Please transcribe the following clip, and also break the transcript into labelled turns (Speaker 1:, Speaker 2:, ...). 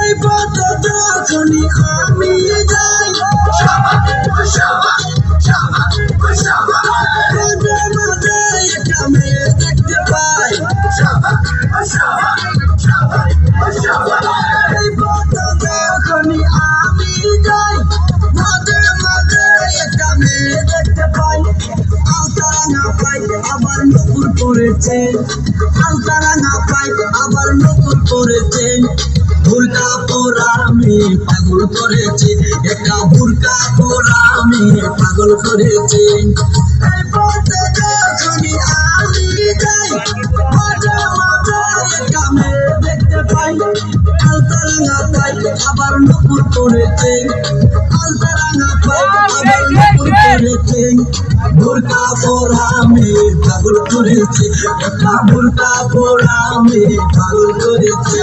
Speaker 1: এই পথে যখনই আমি যাই মাঝে মাঝে একটা মেয়ে দেখতে পাই। এই পথে যখনই আমি যাই মাঝে মাঝে একটা মেয়ে দেখতে পাই। আলতারা না পাই আবার নতুন করেছে, আলতারা না পাই আবার নতুন করেছে। বুরকা পরা মেয়ে পাগল করেছে, একটা বুরকা পরা মেয়ে পাগল করেছে। এই পথে যখনই আমি যাই মাঝে মাঝে একটা মেয়ে দেখতে পাই। আলতারা না পাই আবার নতুন করেছে, আলতারা না পাই আবার নতুন করেছে। বুরকা পরা মেয়ে পাগল করেছে, একটা বুরকা পরা মেয়ে পাগল করেছে।